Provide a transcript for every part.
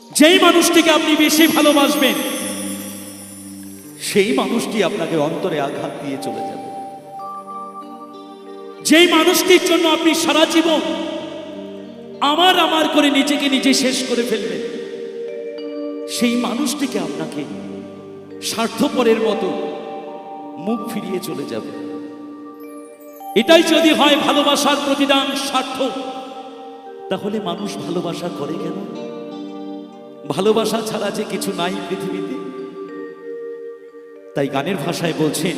যেই মানুষটিকে আপনি বেশি ভালোবাসবেন সেই মানুষটি আপনাকে অন্তরে আঘাত দিয়ে চলে যাবে। যেই মানুষটির জন্য আপনি সারা জীবন আমার আমার করে নিজেকে নিজে শেষ করে ফেলবেন, সেই মানুষটিকে আপনাকে স্বার্থপরের মতো মুখ ফিরিয়ে চলে যাবে। এটাই যদি হয় ভালোবাসার প্রতিদান স্বার্থ, তাহলে মানুষ ভালোবাসা করে কেন? ভালোবাসা ছাড়া যে কিছু নাই পৃথিবীতে। তাই গানের ভাষায় বলছেন,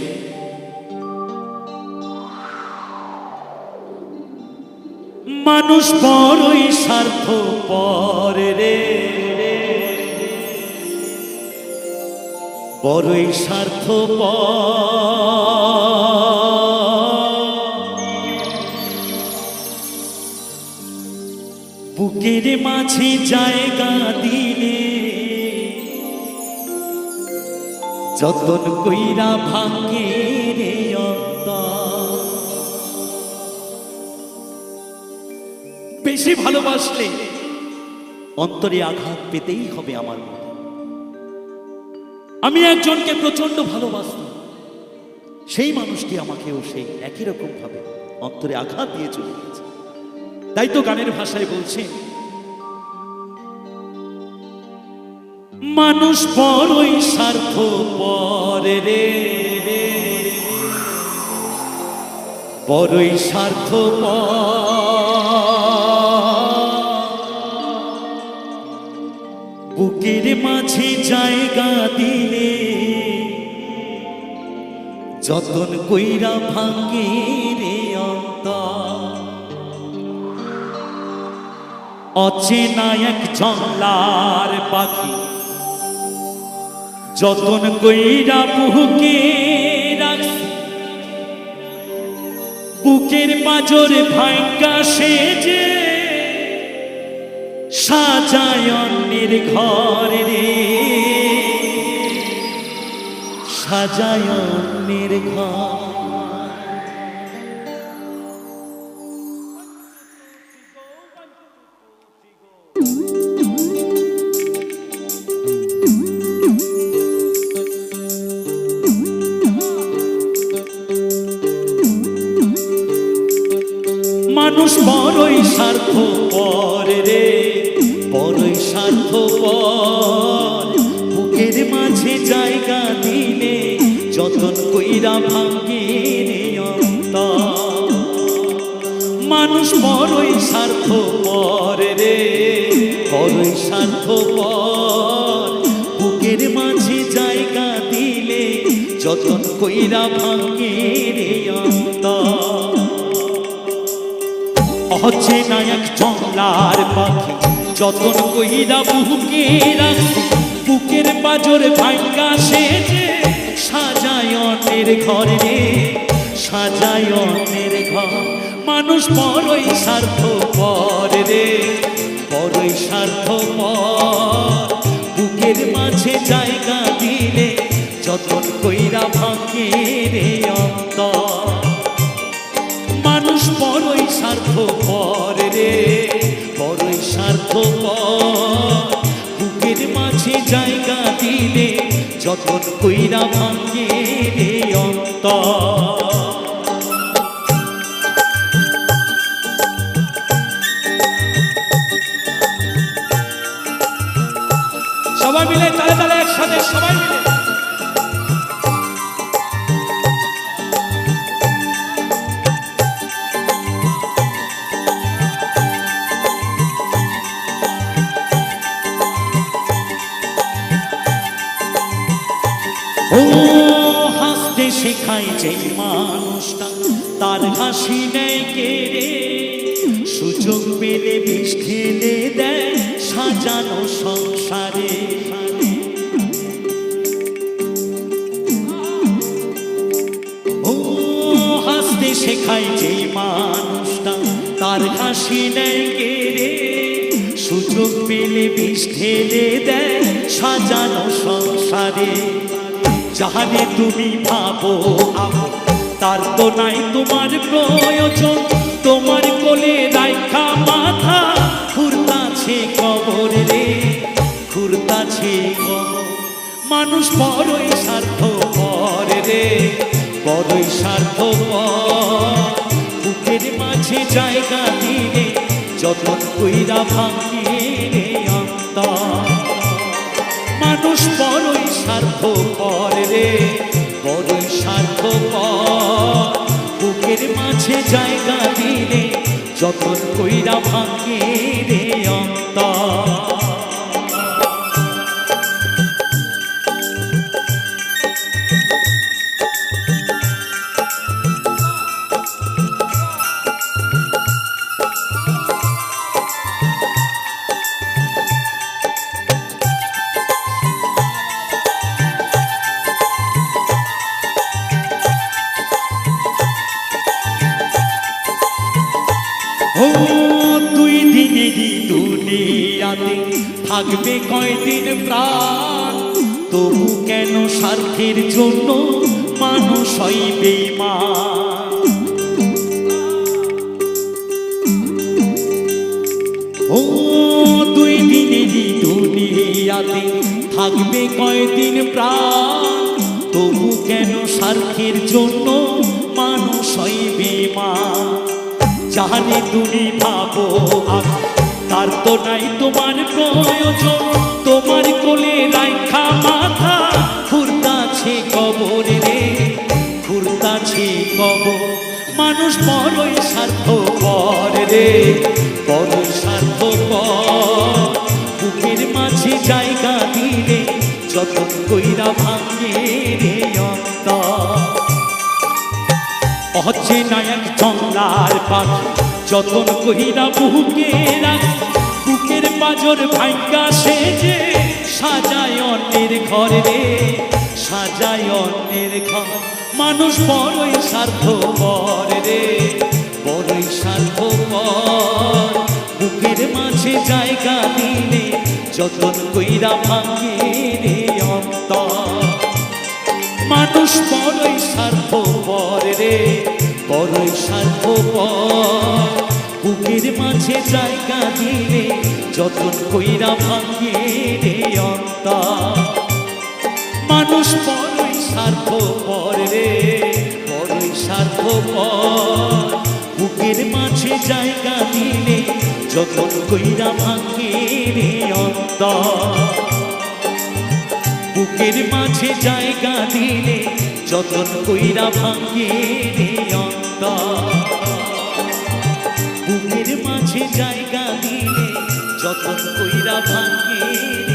মানুষ বড়ই স্বার্থপর রে, বড়ই স্বার্থপর, বুকের মাঝে জায়গা দিলে যতন কইরা ভাঙে রে অন্তর। বেশি ভালোবাসলে অন্তরে আঘাত পেতেই হবে। আমার মতো আমি একজনকে প্রচন্ড ভালোবাসতাম, সেই মানুষটি আমাকেও সেই একই রকম ভাবে অন্তরে আঘাত দিয়ে চলে গেছে। তাই তো গানের ভাষায় বলছে, মানুষ বড়ই স্বার্থপর রে, বড়ই স্বার্থপর, বুকের মাঝে জায়গা দিলে যতন কইরা ভাঙে রে অন্তর। অচেনা এক জংলার পাখি যতন কইরা বুকে রাখছি, বুকের পাজরে ভাঙ্গা সেজে সাজায় অন্যের ঘর রে, সাজায় অন্যের ঘর। মানুষ বড়ই স্বার্থপর রে, বড়ই স্বার্থপর, বুকের মাঝে জায়গা দিলে যতন কইরা ভাঙে রে অন্তর। মানুষ বড়ই স্বার্থপর রে, বড়ই স্বার্থপর, বুকের মাঝে জায়গা দিলে যতন কইরা ভাঙে রে অন্তর। অচেনা এক জংলার পাখি যতন কইরা বুকে রাখছি, বুকের পাজরে ভাঙ্গা সেজে সাজায় অন্যের ঘর রে, সাজায় অন্যের ঘর। মানুষ বড়ই স্বার্থপর রে, বড়ই স্বার্থপর, বুকের মাঝে জায়গা দিলে যতন কইরা ভাঙে রে অন্তর। মানুষ বড়ই স্বার্থপর রে, বড়ই স্বার্থপর, বুকের মাঝে জায়গা দিলে যতন কইরা ভাঙে রে অন্তর। সবাই মিলে তালে তালে একসাথে সবাই মিলে। ও হাসতে শেখায় যেই মানুষটা তার হাসি নেয় কেড়ে, সুযোগ পেলে বিষ ঢেলে দেয় সাজানো সংসারে। ও হাসতে শেখায় যেই মানুষটা তার হাসি নেয় কেড়ে, সুযোগ পেলে বিষ ঢেলে দেয় সাজানো সংসারে। যাহারে তুমি ভাবো আপন, তার তো নাই তোমার প্রয়োজন, তোমার কোলে রাইখা মাথা ঘুরতাছে কবর রে, মানুষ বড়ই স্বার্থপর রে, বড়ই স্বার্থপর। বুকের মাঝে জায়গা দিলে যতন কইরা ভাঙে রে অন্তর। মানুষ বড়ই স্বার্থপর রে, বড়ই স্বার্থপর। বুকের মাঝে জায়গা দিলে যতন কইরা ভাঙে রে অন্তর। ও দুই দিনেরই দুনিয়াতে থাকবে কয়দিন প্রাণ, তবু কেন স্বার্থের জন্য মানুষ হয় বেঈমান। ও দুই দিনেরই দুনিয়াতে থাকবে কয়দিন প্রাণ, তবু কেন স্বার্থের জন্য মানুষ হয় বেঈমান। জানি তুমি ভাবো তার তো নাই তোমার প্রয়োজন, তোমার কোলে রাইখা মাথা ঘুরতাছে কবর রে, ঘুরতাছে কবর। মানুষ বড়ই স্বার্থপর রে, বড়ই স্বার্থপর। বুকের মাঝে জায়গা দিলে যতন কইরা ভাঙে রে অন্তর। হচ্ছে নায়ক জঙ্গলার পাখি যতন কইরা বুকে রাখ, বুকের পাজর ভাঙ্গা সেজে সাজায় অন্যের ঘর রে, সাজায় অন্যের ঘর। মানুষ বড়ই স্বার্থপর রে, বড়ই স্বার্থপর। বুকের মাঝে জায়গা দিলে যতন কইরা ভাঙে রে অন্তর। মানুষ বড়ই স্বার্থপর রে, বড়ই স্বার্থপর। বুকের মাঝে জায়গা দিলে যতন কইরা ভাঙে রে অন্তর। মানুষ বড়ই স্বার্থপর রে, বড়ই স্বার্থপর। বুকের মাঝে জায়গা দিলে যতন কইরা ভাঙে রে অন্তর। বুকের মাঝে জায়গা দিলে যতন কইরা ভাঙে রে অন্তর। বুকের মাঝে জায়গা দিলে যতন কইরা ভাঙে রে